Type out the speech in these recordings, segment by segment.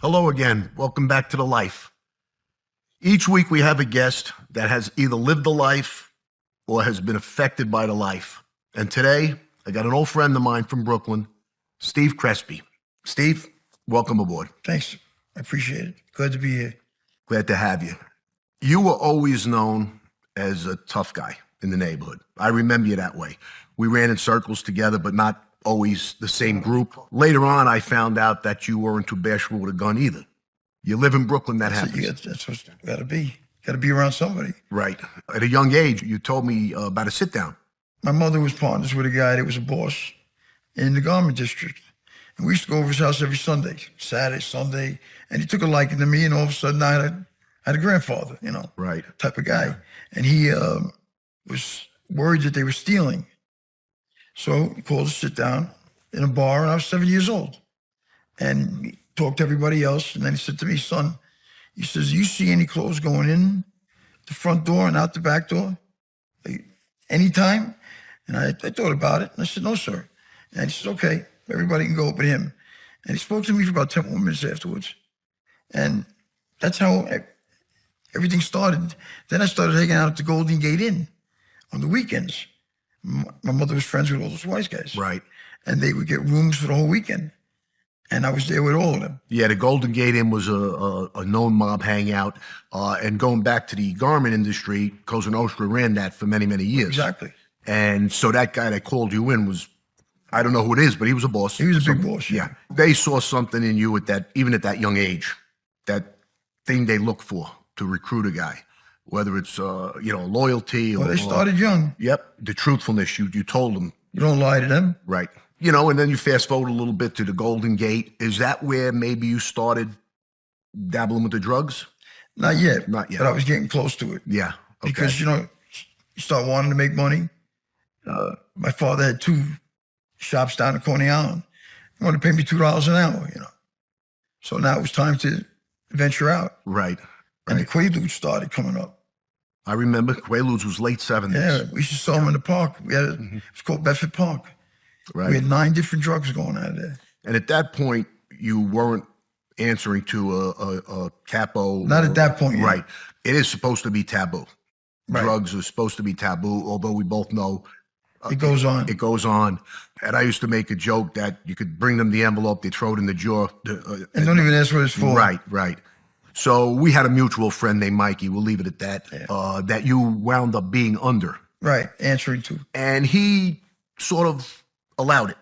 Hello again. Welcome back to The Life. Each week we have a guest that has either lived the life or has been affected by the life. And today, I got an old friend of mine from Brooklyn, Steve Crespi. Steve, welcome aboard. Thanks. I appreciate it. Glad to be here. Glad to have you. You were always known as a tough guy in the neighborhood. I remember you that way. We ran in circles together, but not always the same group. Later on, I found out that you weren't too bashful with a gun either. You live in Brooklyn, that happens. That's what you got to be. Got to be around somebody. Right. At a young age, you told me about a sit-down. My mother was partners with a guy that was a boss in the garment district. And we used to go over his house every Sunday, Saturday, Sunday. And he took a liking to me, and all of a sudden I had a grandfather, Right. type of guy. Yeah. And he was worried that they were stealing. So he called us to sit down in a bar, and I was 7 years old. And he talked to everybody else, and then he said to me, son, he says, you see any clothes going in the front door and out the back door? Like, anytime? And I thought about it, and I said, no, sir. And he said, okay, everybody can go but him. And he spoke to me for about 10 more minutes afterwards. And that's how everything started. Then I started hanging out at the Golden Gate Inn on the weekends. My mother was friends with all those wise guys. Right. And they would get rooms for the whole weekend. And I was there with all of them. Yeah, the Golden Gate Inn was a known mob hangout. And going back to the garment industry, Cosa Nostra ran that for many, many years. Exactly. And so that guy that called you in was, I don't know who it is, but he was a boss. He was a big boss. Yeah. They saw something in you even at that young age, that thing they look for to recruit a guy. Whether it's, loyalty or... Well, they started young. Yep. The truthfulness, you told them. You don't lie to them. Right. And then you fast forward a little bit to the Golden Gate. Is that where maybe you started dabbling with the drugs? Not yet. Not yet. But I was getting close to it. Yeah. Okay. Because, you start wanting to make money. My father had 2 shops down at Coney Island. He wanted to pay me $2 an hour, So now it was time to venture out. Right. And the Quaaludes started coming up. I remember Quaaludes was late 70s. Yeah, we used to sell them in the park. We had it was called Bedford Park. Right. We had 9 different drugs going out of there. And at that point, you weren't answering to a capo. Not at that point, right? It is supposed to be taboo. Right. Drugs are supposed to be taboo, although we both know it goes on. It goes on. And I used to make a joke that you could bring them the envelope, they throw it in the drawer. And don't even ask what it's for. Right. So we had a mutual friend named Mikey, we'll leave it at that, that you wound up being under. Right, answering to. And he sort of allowed it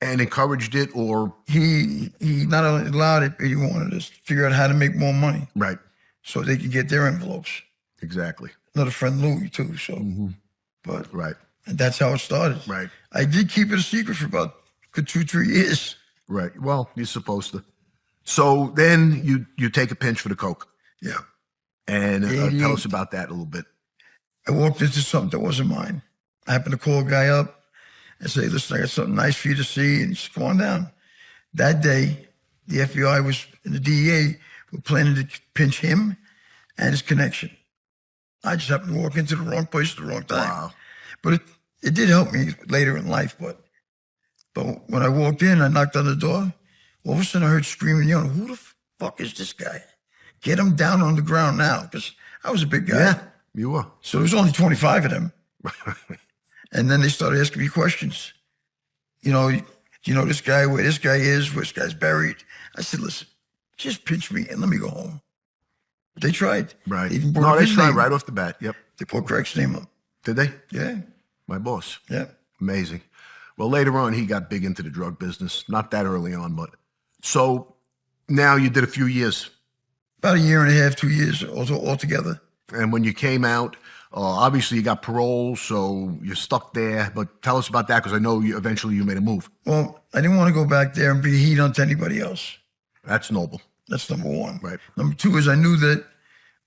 and encouraged it, or... He not only allowed it, but he wanted us to figure out how to make more money. Right. So they could get their envelopes. Exactly. Another friend, Louie, too, so... But right. And that's how it started. Right. I did keep it a secret for about 2-3 years. Right. Well, you're supposed to. So then you take a pinch for the coke. Yeah. And tell us about that a little bit. I walked into something that wasn't mine. I happened to call a guy up and say, listen, I got something nice for you to see. And he said, come on down. That day, the FBI and the DEA were planning to pinch him and his connection. I just happened to walk into the wrong place at the wrong time. Wow. But it did help me later in life. But when I walked in, I knocked on the door. All of a sudden, I heard screaming, who the fuck is this guy? Get him down on the ground now. Because I was a big guy. Yeah, you were. So there was only 25 of them. And then they started asking me questions. Do you know this guy, where this guy is, where this guy's buried? I said, listen, just pinch me and let me go home. But they tried. Right. They even brought they tried right off the bat. Yep. They put Greg's name up. Did they? Yeah. My boss. Yeah. Amazing. Well, later on, he got big into the drug business. Not that early on, but... So now you did a few years. About 1.5 years, 2 years altogether. And when you came out, obviously you got parole, so you're stuck there. But tell us about that, because I know eventually you made a move. Well, I didn't want to go back there and be heat onto anybody else. That's noble. That's number 1. Right. Number 2 is I knew that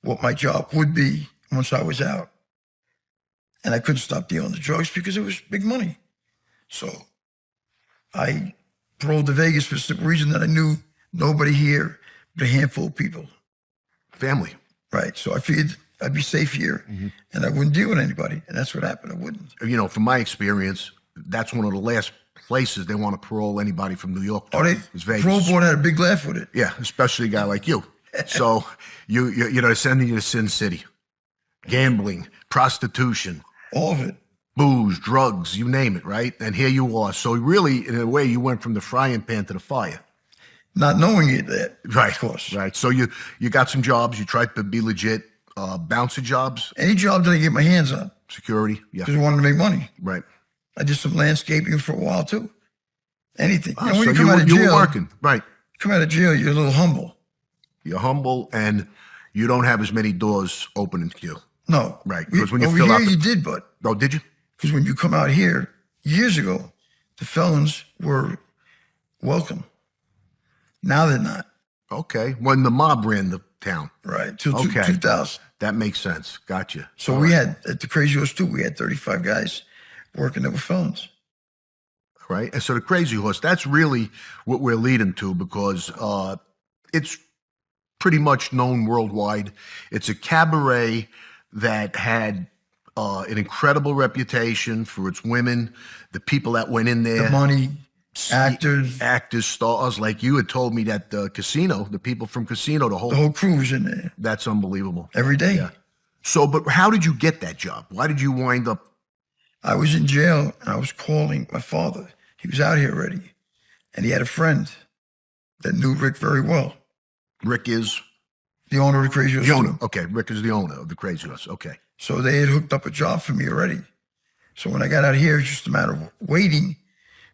what my job would be once I was out. And I couldn't stop dealing the drugs because it was big money. So I paroled to Vegas for the simple reason that I knew nobody here but a handful of people. Family. Right. So I figured I'd be safe here and I wouldn't deal with anybody. And that's what happened. I wouldn't. From my experience, that's one of the last places they want to parole anybody from New York. Oh, It's Vegas. parole board had a big laugh with it. Yeah, especially a guy like you. So you know, they're sending you to Sin City, gambling, prostitution, All of it. booze, drugs, you name it, right? And here you are. So really, in a way, you went from the frying pan to the fire. Not knowing it, that, Right, of course. right. So you got some jobs. You tried to be legit. Bouncer jobs, Any job that I get my hands on, security. Yeah, because I wanted to make money. right. I did some landscaping for a while too. Anything. Ah, You know, when so you come out of you jail, were working, right? come out of jail, you're a little humble. You're humble and you don't have as many doors opening to you. No. Right, because when you over fill here, out the- you did, but Oh, did you? because when you come out here years ago, the felons were welcome. Now they're not. Okay. When the mob ran the town. Right. Till Okay. 2000. That makes sense. Gotcha. So All we right. had, at the Crazy Horse too, we had 35 guys working that were felons. Right. And so the Crazy Horse, that's really what we're leading to, because it's pretty much known worldwide. It's a cabaret that had an incredible reputation for its women, the people that went in there. The money, actors, Stars. Like you had told me that the casino, the people from casino, the whole crew was in there that's unbelievable. every day. Yeah. So, but how did you get that job? Why did you wind up? I was in jail and I was calling my father. He was out here already. And he had a friend that knew Rick very well, Rick is the owner of the Crazy Horse. the owner. too. Okay. Rick is the owner of the Crazy Horse. Okay. So they had hooked up a job for me already. So when I got out here, it's just a matter of waiting,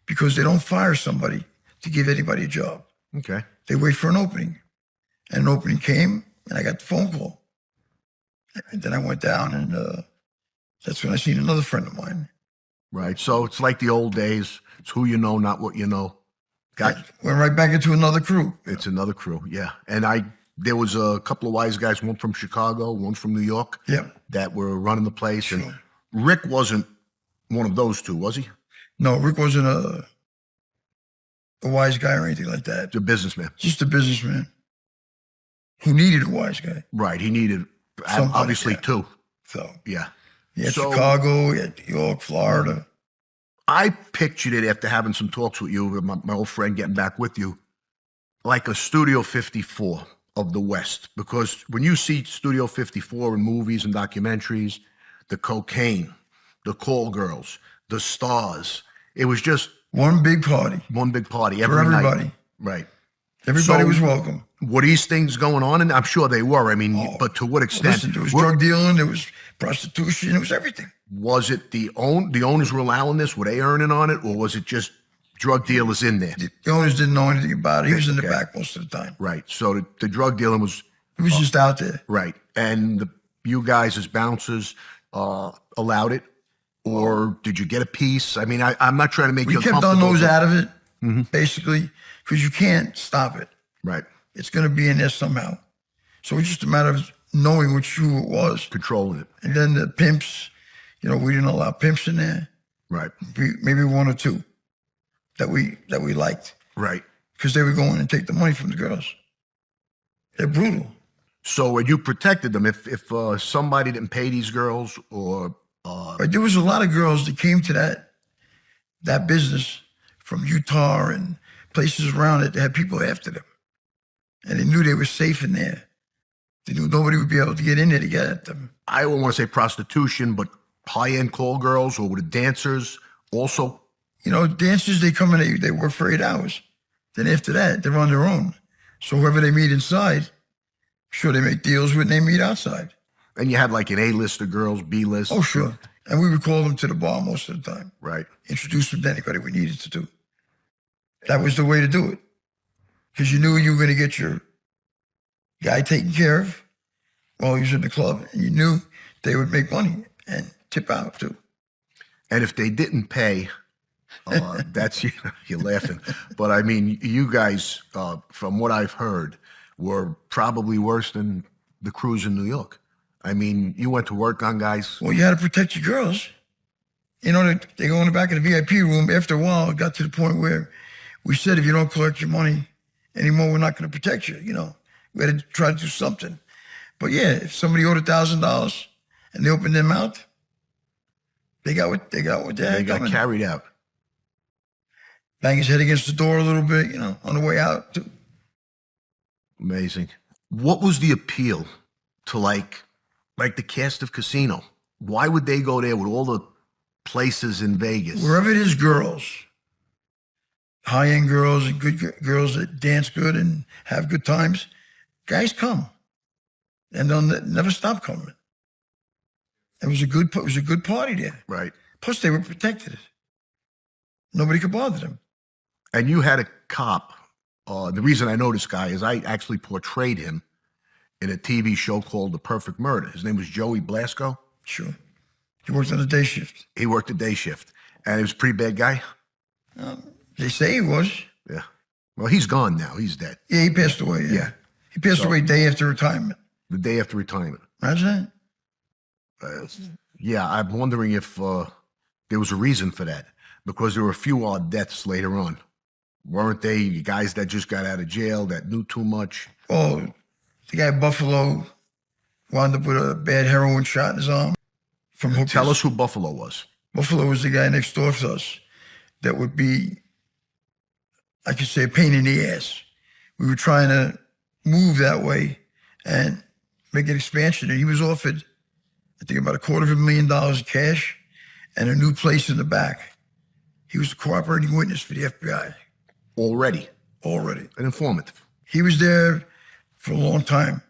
because they don't fire somebody to give anybody a job. Okay. They wait for an opening. And an opening came and I got the phone call. And then I went down and that's when I seen another friend of mine. Right. So it's like the old days. It's who you know, not what you know. Got Went right back into another crew. It's another crew. Yeah. And there was a couple of wise guys, one from Chicago, one from New York, Yep. that were running the place. Sure. And Rick wasn't one of those two, was he? No, Rick wasn't a wise guy or anything like that. He's a businessman. Just a businessman who needed a wise guy. Right. He needed, Somebody, obviously, yeah. two. So Yeah. he had So- Chicago, he had New York, Florida. I pictured it after having some talks with you, with my old friend getting back with you, like a Studio 54 of the West. Because when you see Studio 54 in movies and documentaries, the cocaine, the call girls, the stars, it was just One big party one big party for every night. everybody. Right. Everybody So- was welcome. Were these things going on? And I'm sure they were. I mean, but to what extent? Listen, there was drug dealing, there was prostitution, there was everything. Was it the owners were allowing this? Were they earning on it? Or was it just drug dealers in there? The owners didn't know anything about it. He was in the Okay. back most of the time. Right. So the drug dealing was He was just out there. right. And you guys as bouncers allowed it? Or did you get a piece? I mean, I'm not trying to make We you kept our uncomfortable, nose but- out of it, basically, because you can't stop it. Right. It's going to be in there somehow. So it's just a matter of knowing which shoe it was. Controlling it. And then the pimps, we didn't allow pimps in there. Right. Maybe one or two that we liked, Right. because they would go in and take the money from the girls. They're brutal. So you protected them if somebody didn't pay these girls or Right? There was a lot of girls that came to that business from Utah and places around it that had people after them. And they knew they were safe in there. They knew nobody would be able to get in there to get at them. I don't want to say prostitution, but high-end call girls or with the dancers also. Dancers, they come in, they work for 8 hours. Then after that, they're on their own. So whoever they meet inside, sure, they make deals with and they meet outside. And you had like an A-list of girls, B-list. Oh, sure. And we would call them to the bar most of the time. Right. Introduce them to anybody we needed to do. That was the way to do it. Because you knew you were going to get your guy taken care of while he was in the club. And you knew they would make money and tip out too. And if they didn't pay, that's, you're laughing. But I mean, you guys, from what I've heard, were probably worse than the crews in New York. I mean, you went to work on guys. Well, you had to protect your girls. They go in the back of the VIP room. After a while, it got to the point where we said, if you don't collect your money anymore, we're not going to protect you. We had to try to do something. But yeah, if somebody owed $1,000 and they opened their mouth, they got what they had They got coming. carried out. bang his head against the door a little bit, you know, on the way out. Too. Amazing. What was the appeal to like the cast of Casino? Why would they go there with all the places in Vegas? Wherever it is, girls, high-end girls and girls that dance good and have good times, guys come, and they'll never stop coming. It was a good party there. Right. Plus, they were protected. Nobody could bother them. And you had a cop. The reason I know this guy is I actually portrayed him in a TV show called The Perfect Murder. His name was Joey Blasco. Sure. He worked on the day shift. He worked the day shift. And he was a pretty bad guy. They say he was. Yeah. Well, he's gone now. He's dead. Yeah, he passed away. Yeah. He passed away day after retirement. The day after retirement. Imagine that. Yeah, I'm wondering if there was a reason for that. Because there were a few odd deaths later on. Weren't they guys that just got out of jail that knew too much? Oh, the guy Buffalo wound up with a bad heroin shot in his arm from hookers. Tell us who Buffalo was. Buffalo was the guy next door to us that would be, I could say, a pain in the ass. We were trying to move that way and make an expansion. And he was offered, I think, about $250,000 cash and a new place in the back. He was a cooperating witness for the FBI. Already. Already. An informant. He was there for a long time.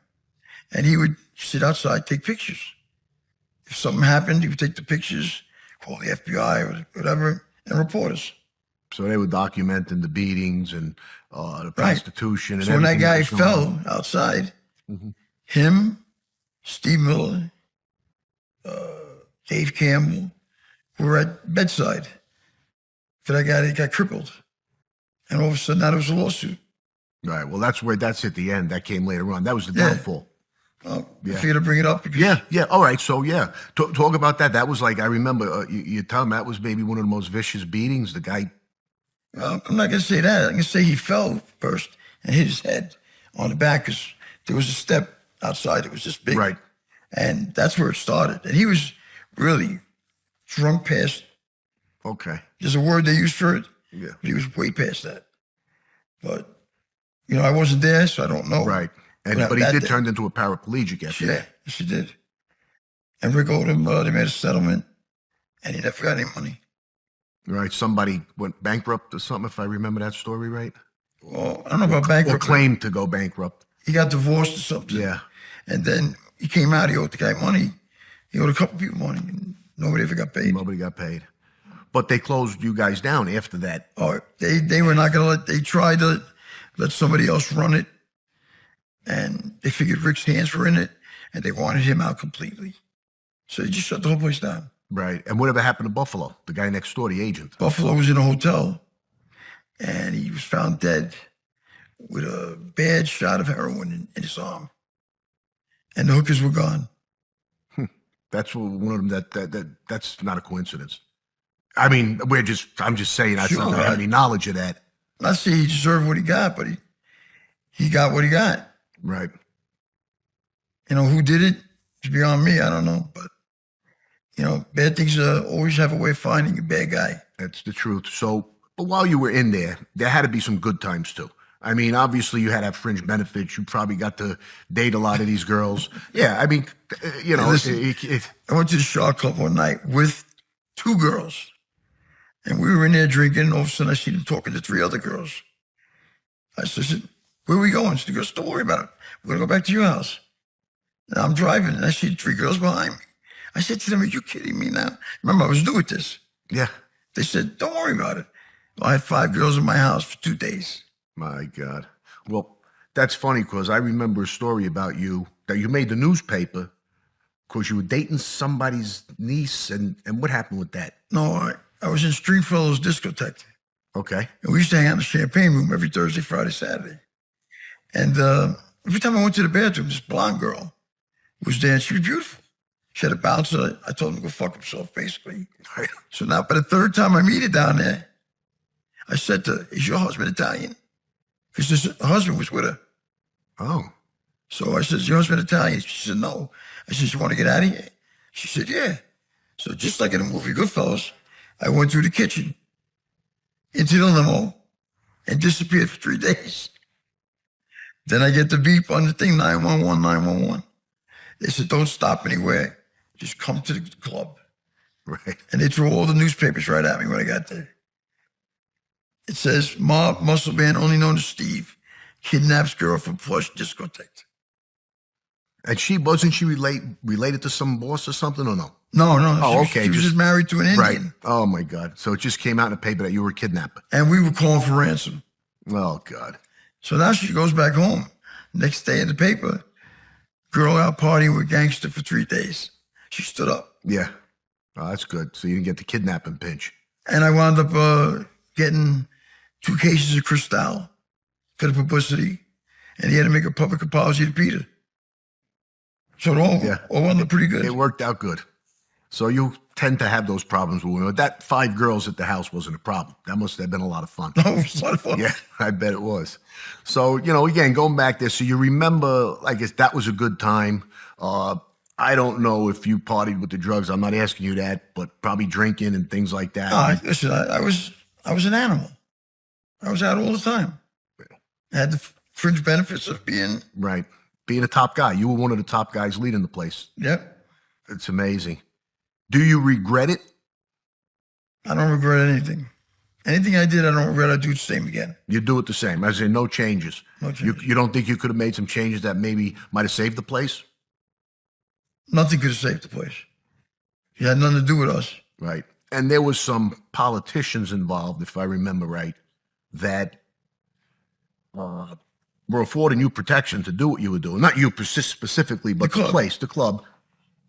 And he would sit outside, take pictures. If something happened, he would take the pictures, call the FBI or whatever, and report us. So they were documenting the beatings and the prostitution. Right. And so when that guy was going on. fell outside, him, Steve Miller, Dave Campbell were at bedside for that guy that got crippled. And all of a sudden, now there was a lawsuit. Right. Well, that's at the end. That came later on. That was the downfall. I figured to bring it up. Because Yeah. All right. So, yeah. Talk about that. That was like, I remember you tell him that was maybe one of the most vicious beatings. The guy. I'm not going to say that. I'm going to say he fell first and hit his head on the back because there was a step outside that was just big. Right. And that's where it started. And he was really drunk past. Okay. There's a word they use for it. Yeah. But he was way past that. But, you know, I wasn't there, so I don't know. Right. But he did turn into a paraplegic after Yeah, that. yes, he did. And Rick owed him, they made a settlement, and he never got any money. Right. Somebody went bankrupt or something, if I remember that story right. Well, I don't know about bankrupt. Or claimed to go bankrupt. He got divorced or something. Yeah. And then he came out, he owed the guy money. He owed a couple people money, and nobody ever got paid. Nobody got paid. But they closed you guys down after that. Oh, they were not going to they tried to let somebody else run it. And they figured Rick's hands were in it, and they wanted him out completely. So they just shut the whole place down. Right. And whatever happened to Buffalo, the guy next door, the agent? Buffalo was in a hotel, and he was found dead with a bad shot of heroin in his arm. And the hookers were gone. That's one of them that's not a coincidence. I mean, I'm just saying I don't have any knowledge of that. Not saying he deserved what he got, but he got what he got. Right. You know, who did it? It's beyond me. I don't know. But, you know, bad things always have a way of finding a bad guy. That's the truth. So, but while you were in there had to be some good times too. I mean, obviously you had to have fringe benefits. You probably got to date a lot of these girls. Yeah. I mean, you know. Listen, I went to the Shark Club one night with 2 girls. And we were in there drinking, and all of a sudden I see them talking to 3 other girls. I said, where are we going? She goes, don't worry about it. We're going to go back to your house. And I'm driving, and I see 3 girls behind me. I said to them, are you kidding me now? Remember, I was new at this. Yeah. They said, don't worry about it. Well, I had 5 girls in my house for 2 days. My God. Well, that's funny because I remember a story about you that you made the newspaper because you were dating somebody's niece. And what happened with that? No, I was in Stringfellow's discotheque. Okay. And we used to hang out in the champagne room every Thursday, Friday, Saturday. And every time I went to the bathroom, this blonde girl was there, and she was beautiful. She had a bouncer. I told him to go fuck himself, basically. Right. So now, by the 3rd time I meet her down there, I said to her, is your husband Italian? Because her husband was with her. Oh. So I said, is your husband Italian? She said, no. I said, you want to get out of here? She said, yeah. So just like in the movie Goodfellas, I went through the kitchen into the limo, and disappeared for 3 days. Then I get the beep on the thing, 911, 911. They said, don't stop anywhere. Just come to the club. Right. And they threw all the newspapers right at me when I got there. It says, mob muscle band only known as Steve kidnaps girl from plush discotheque. And wasn't she related to some boss or something, or no? No. Oh, She okay. was just married to an Indian. Right. Oh my God. So it just came out in the paper that you were a kidnapper. And we were calling for ransom. Oh God. So now she goes back home. Next day in the paper, girl out partying with gangster for 3 days. She stood up. Yeah. Oh, that's good. So you didn't get the kidnapping pinch. And I wound up getting 2 cases of Cristal for the publicity. And he had to make a public apology to Peter. So it all wound up pretty good. It worked out good. So you tend to have those problems with women. That 5 girls at the house wasn't a problem. That must have been a lot of fun. No, it was a lot of fun. Yeah, I bet it was. So, again, going back there, so you remember, I guess that was a good time. I don't know if you partied with the drugs. I'm not asking you that, but probably drinking and things like that. Listen, I was an animal. I was out all the time. I had the fringe benefits of being... Right. Being a top guy. You were one of the top guys leading the place. Yep. It's amazing. Do you regret it? I don't regret anything. Anything I did, I don't regret. I'd do the same again. You do it the same. I say no changes. No changes. You don't think you could have made some changes that maybe might have saved the place? Nothing could have saved the place. It had nothing to do with us. Right. And there was some politicians involved, if I remember right, that were affording you protection to do what you were doing. Not you specifically, but the place, the club.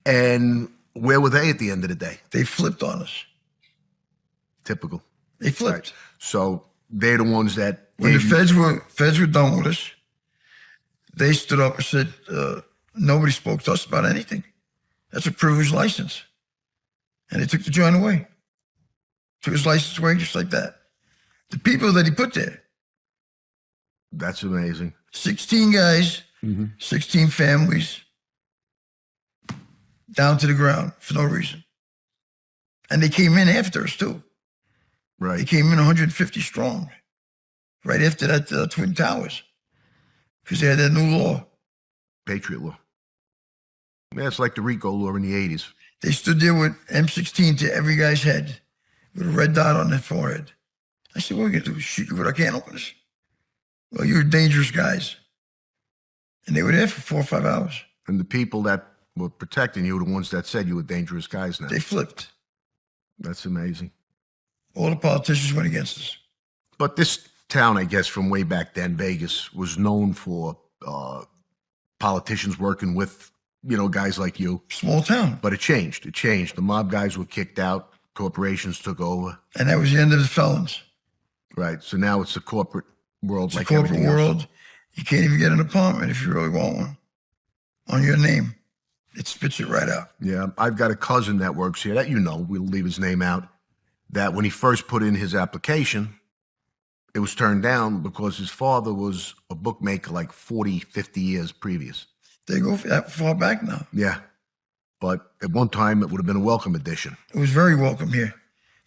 And where were they at the end of the day? They flipped on us. Typical. They flipped. Right. So they're the ones that... When the feds were done with us, they stood up and said, nobody spoke to us about anything. That's a privileged license. And they took the joint away. Took his license away just like that. The people that he put there. That's amazing. 16 guys, 16 families, down to the ground for no reason. And they came in after us too. Right. They came in 150 strong, right after that Twin Towers, because they had that new law. Patriot law. Yeah, it's like the RICO law in the 80s. They stood there with M16 to every guy's head with a red dot on their forehead. I said, what are we going to do? Shoot you with our can openers? Well, you're dangerous guys. And they were there for 4 or 5 hours. And the people that were protecting you were the ones that said you were dangerous guys now. They flipped. That's amazing. All the politicians went against us. But this town, I guess, from way back then, Vegas, was known for politicians working with, guys like you. Small town. But it changed. It changed. The mob guys were kicked out. Corporations took over. And that was the end of the felons. Right. So now it's a corporate world. It's a corporate world. You can't even get an apartment if you really want one on your name. It spits it right out. Yeah. I've got a cousin that works here that we'll leave his name out, that when he first put in his application, it was turned down because his father was a bookmaker like 40, 50 years previous. They go that far back now. Yeah. But at one time, it would have been a welcome addition. It was very welcome here.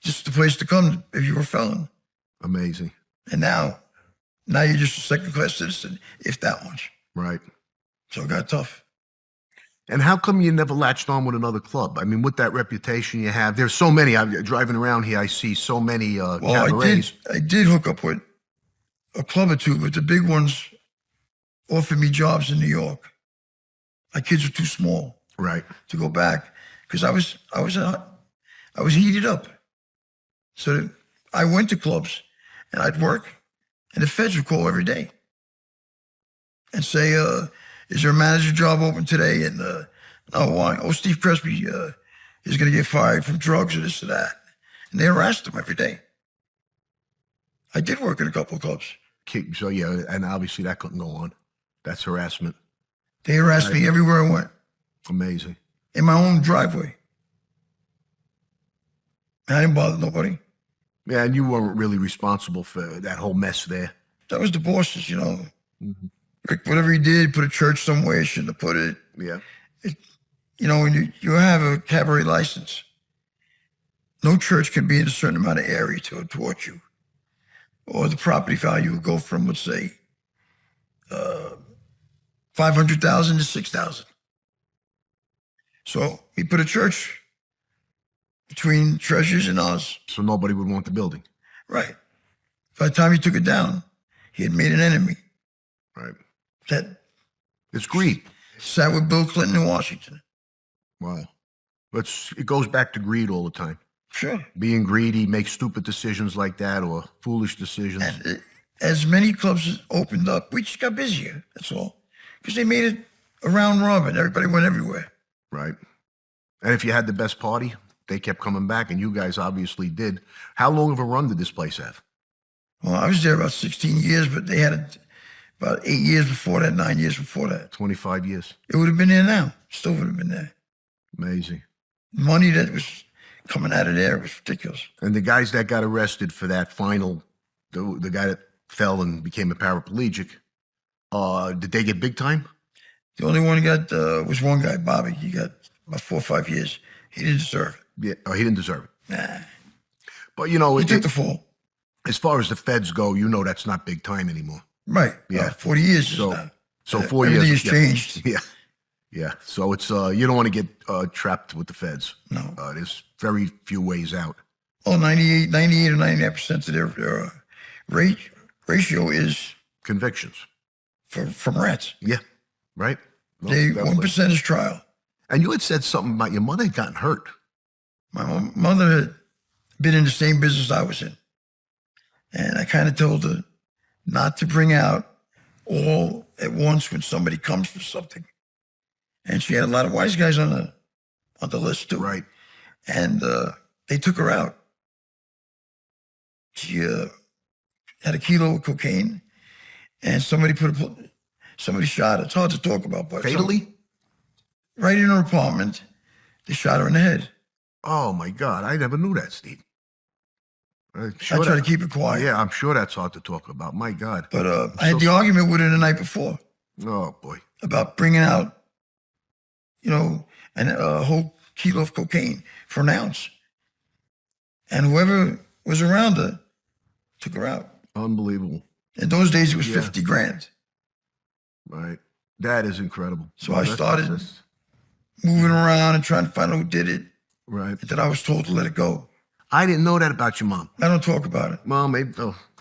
Just the place to come if you were a felon. Amazing. And now you're just a second-class citizen, if that much. Right. So it got tough. And how come you never latched on with another club? I mean, with that reputation you have, there's so many. I'm driving around here, I see so many cabarets. I did hook up with a club or two, but the big ones offered me jobs in New York. My kids were too small, right, to go back because I was heated up. So I went to clubs and I'd work, and the feds would call every day and say, "Is there a manager job open today?" And no, why? Oh, Steve Crespi is going to get fired from drugs or this or that, and they harassed him every day. I did work in a couple of clubs. So yeah, and obviously that couldn't go on. That's harassment. They harassed me everywhere I went. Amazing. In my own driveway. And I didn't bother nobody. Yeah, and you weren't really responsible for that whole mess there. That was the bosses, Rick, whatever he did, put a church somewhere, shouldn't have put it. Yeah. When you have a cabaret license, no church can be in a certain amount of area to watch you. or the property value would go from, let's say, 500,000 to 6,000. So he put a church between Treasures and us. So nobody would want the building. Right. By the time he took it down, he had made an enemy Right. that It's greed. sat with Bill Clinton in Washington. Wow. It goes back to greed all the time. Sure. Being greedy, make stupid decisions like that or foolish decisions. And as many clubs as opened up, we just got busier. That's all. Because they made it a round robin. Everybody went everywhere. Right. And if you had the best party, they kept coming back, and you guys obviously did. How long of a run did this place have? Well, I was there about 16 years, but they had it about 8 years before that, 9 years before that. 25 years. It would have been there now. Still would have been there. Amazing. Money that was coming out of there was ridiculous. And the guys that got arrested for that final, the guy that fell and became a paraplegic, did they get big time? The only one who got was one guy, Bobby. He got about 4 or 5 years. He didn't deserve it. Yeah, he didn't deserve it. Nah. But, you know, He took the fall. as far as the feds go, you know that's not big time anymore. Right. Yeah. 40 years So, is now. so 4 Everything years. has changed. Yeah. Yeah. So it's, you don't want to get trapped with the feds. No. There's very few ways out. Oh, 98 or 99% of their ratio is Convictions. from rats. Yeah. Right? No, They definitely. 1% is trial. And you had said something about your mother had gotten hurt. My mother had been in the same business I was in. And I kind of told her not to bring out all at once when somebody comes for something. And she had a lot of wise guys on the list too. Right. And they took her out. She had a kilo of cocaine, and somebody shot her. It's hard to talk about, but Fatally? right in her apartment, they shot her in the head. Oh, my God. I never knew that, Steve. I try to keep it quiet. Yeah, I'm sure that's hard to talk about. My God. But I had the argument with her the night before Oh, boy. about bringing out, a whole kilo of cocaine for an ounce. And whoever was around her took her out. Unbelievable. In those days, it was Yeah. 50 grand. Right. That is incredible. So I started that's- moving around and trying to find out who did it. Right. And then I was told to let it go. I didn't know that about your mom. I don't talk about it. Well, maybe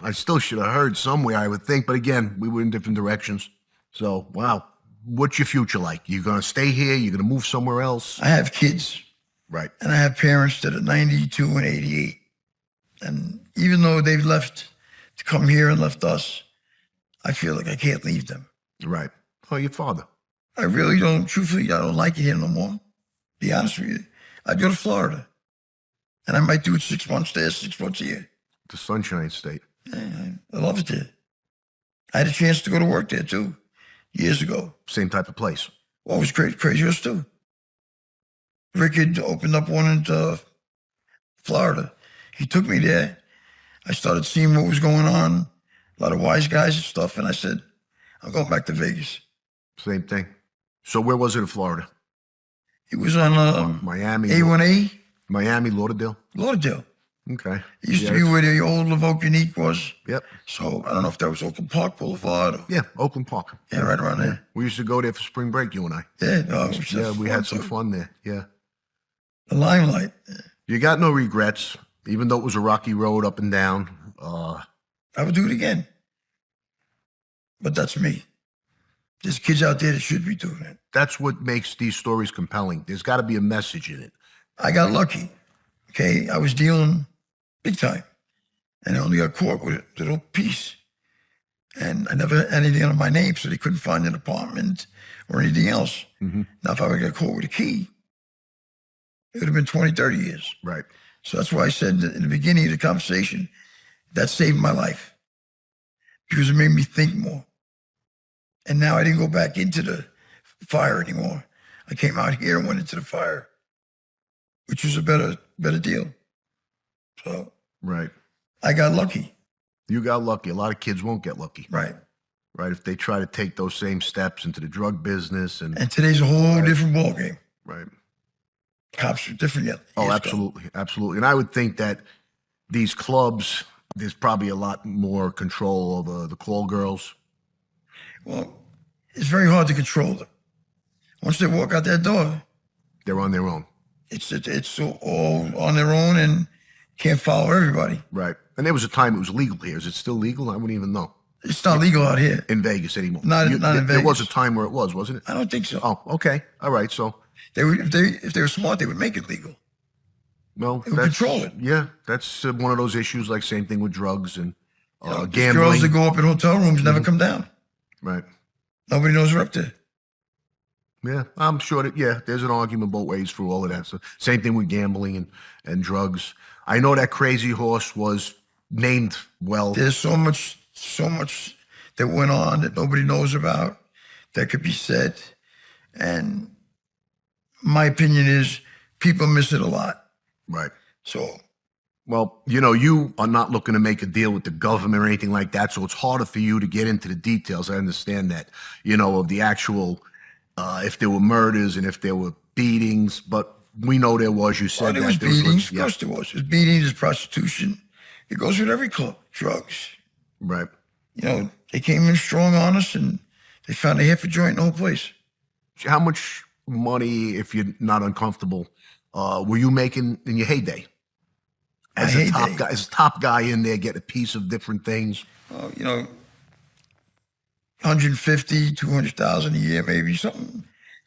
I still should have heard somewhere, I would think. But again, we were in different directions. So, wow. What's your future like? You going to stay here? You going to move somewhere else? I have kids, Right. and I have parents that are 92 and 88. And even though they've left to come here and left us, I feel like I can't leave them. Right. Oh, your father. I really don't, truthfully, I don't like it here no more. Be honest with you. I'd go to Florida, and I might do it 6 months there, 6 months here. The Sunshine State. Yeah, I love it there. I had a chance to go to work there too, years ago. Same type of place. Well, it was craziest too. Rick had opened up one in Florida. He took me there. I started seeing what was going on, a lot of wise guys and stuff, and I said, I'm going back to Vegas. Same thing. So where was it in Florida? It was on Miami. A1A, Miami, Lauderdale. Lauderdale. Okay. It used to be where the old Lavoque Unique was. Yep. So I don't know if that was Oakland Park Boulevard. Or, Yeah, Oakland Park. yeah, right around there. We used to go there for spring break, you and I. Yeah, no, it was Yeah, just we fun, had some too. fun there. Yeah. The Limelight. You got no regrets, even though it was a rocky road up and down. I would do it again. But that's me. There's kids out there that should be doing it. That's what makes these stories compelling. There's got to be a message in it. I got lucky. Okay, I was dealing big time, and I only got caught with a little piece. And I never had anything on my name, so they couldn't find an apartment or anything else. Mhm. Now, if I would have got caught with a key, it would have been 20, 30 years. Right. So that's why I said in the beginning of the conversation, that saved my life because it made me think more. And now I didn't go back into the fire anymore. I came out here and went into the fire, which was a better deal. So Right. I got lucky. You got lucky. A lot of kids won't get lucky. Right. Right. If they try to take those same steps into the drug business and And today's a whole different ballgame. right. Cops are different yet. Oh, years ago. absolutely. Absolutely. And I would think that these clubs There's probably a lot more control over the call girls. Well, it's very hard to control them. Once they walk out that door, They're on their own. it's all on their own and can't follow everybody. Right. And there was a time it was legal here. Is it still legal? I wouldn't even know. It's not legal out here. In Vegas anymore. Not in There Vegas. was a time where it was, wasn't it? I don't think so. Oh, okay. All right. So, If they were smart, they would make it legal. well, They would control it. Yeah, that's one of those issues. Like same thing with drugs and These gambling. girls that go up in hotel rooms never come down. Right. Nobody knows they're up there. Yeah, I'm sure that, there's an argument both ways for all of that. So same thing with gambling and drugs. I know that Crazy Horse was named well. There's so much that went on that nobody knows about that could be said. And my opinion is people miss it a lot. Right. So, Well, you are not looking to make a deal with the government or anything like that. So it's harder for you to get into the details. I understand that, of the actual, if there were murders and if there were beatings, but we know there was, you said there that. was beatings. Of Yeah. course there was. There's beatings, there's prostitution. It goes with every club. Drugs. Right. They came in strong on us and they found a half a joint in the whole place. How much money, if you're not uncomfortable, were you making in your heyday? As a top guy in there, get a piece of different things. 150, 200,000 a year, maybe something.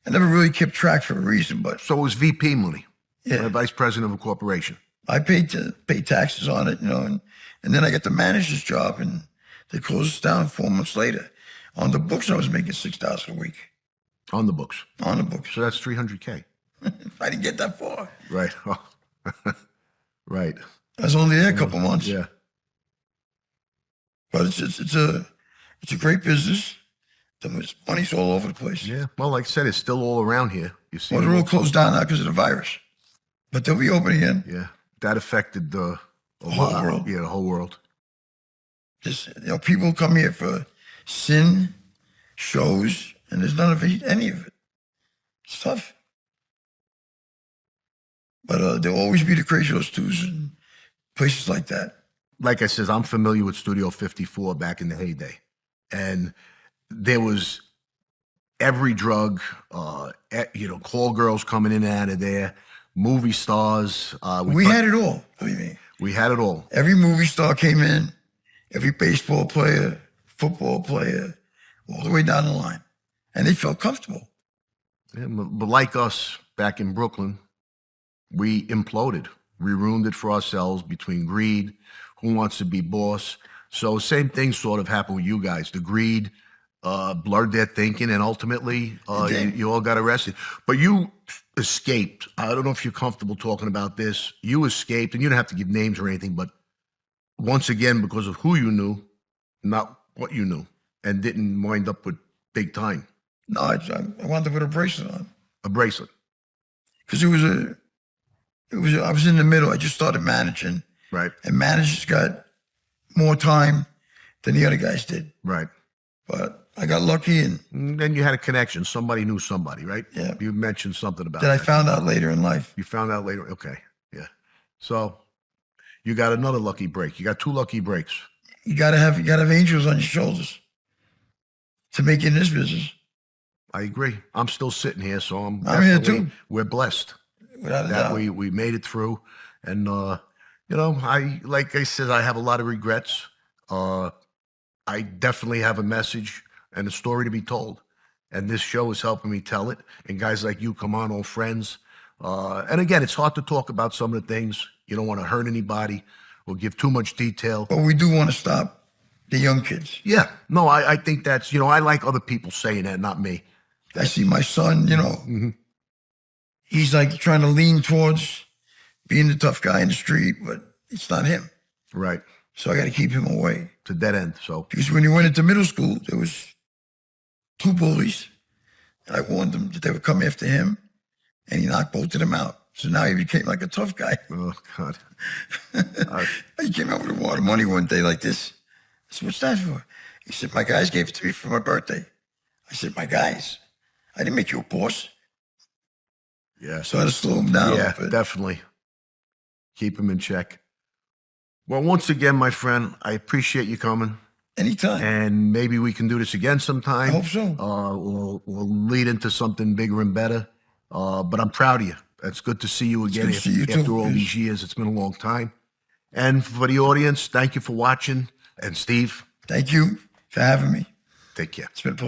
I never really kept track for a reason, but So it was VP money. yeah, Vice president of a corporation. I paid to pay taxes on it, and then I got the manager's job, and they closed us down 4 months later. On the books, I was making $6,000 a week. On the books. On the books, So that's $300K. I didn't get that far. Right. Right. I was only there a couple months. Yeah. But it's a great business. The money's all over the place. Yeah. Well, like I said, it's still all around here. You see. Well, they're all closed down now because of the virus, but they'll be open again. Yeah. That affected the whole world. Yeah, the whole world. Just people come here for sin shows, and there's none of it, any of it. It's tough. But there'll always be the Crazy Horse 2s and places like that. Like I said, I'm familiar with Studio 54 back in the heyday. And there was every drug, call girls coming in and out of there, movie stars. We had it all, believe me. We had it all. Every movie star came in, every baseball player, football player, all the way down the line. And they felt comfortable. Yeah, but like us back in Brooklyn, we imploded. We ruined it for ourselves between greed, who wants to be boss. So same thing sort of happened with you guys. The greed blurred their thinking, and ultimately you all got arrested. But you escaped. I don't know if you're comfortable talking about this. You escaped, and you don't have to give names or anything, but once again, because of who you knew, not what you knew, and didn't wind up with big time. No, I wanted to put a bracelet on. A bracelet. Because I was in the middle. I just started managing. Right. And managers got more time than the other guys did. Right. But I got lucky, and then you had a connection. Somebody knew somebody, right? Yeah. You mentioned something about that I found out later in life. You found out later. Okay. Yeah. So you got another lucky break. You got 2 lucky breaks. You gotta have angels on your shoulders to make it in this business. I agree. I'm still sitting here, so I'm here too. We're blessed Without a that doubt. we made it through. And like I said, I have a lot of regrets. I definitely have a message and a story to be told. And this show is helping me tell it. And guys like you come on, old friends. And again, it's hard to talk about some of the things. You don't want to hurt anybody or give too much detail. But we do want to stop the young kids. Yeah. No, I think that's, I like other people saying that, not me. I see my son, he's like trying to lean towards being the tough guy in the street, but it's not him. Right. So I got to keep him away. It's a dead end. So Because when he went into middle school, there was 2 bullies. And I warned them that they would come after him, and he knocked both of them out. So now he became like a tough guy. oh God. He came out with a wad of money one day like this. I said, "What's that for?" He said, "My guys gave it to me for my birthday." I said, "My guys? I didn't make you a boss." Yeah. So I had to slow him down a Yeah, little bit. definitely. Keep him in check. Well, once again, my friend, I appreciate you coming. Anytime. And maybe we can do this again sometime. I hope so. We'll lead into something bigger and better. But I'm proud of you. It's good to see you again good to see you after too, all Chris. these years. It's been a long time. And for the audience, thank you for watching. And Steve, Thank you for having me. take care. It's been a pleasure.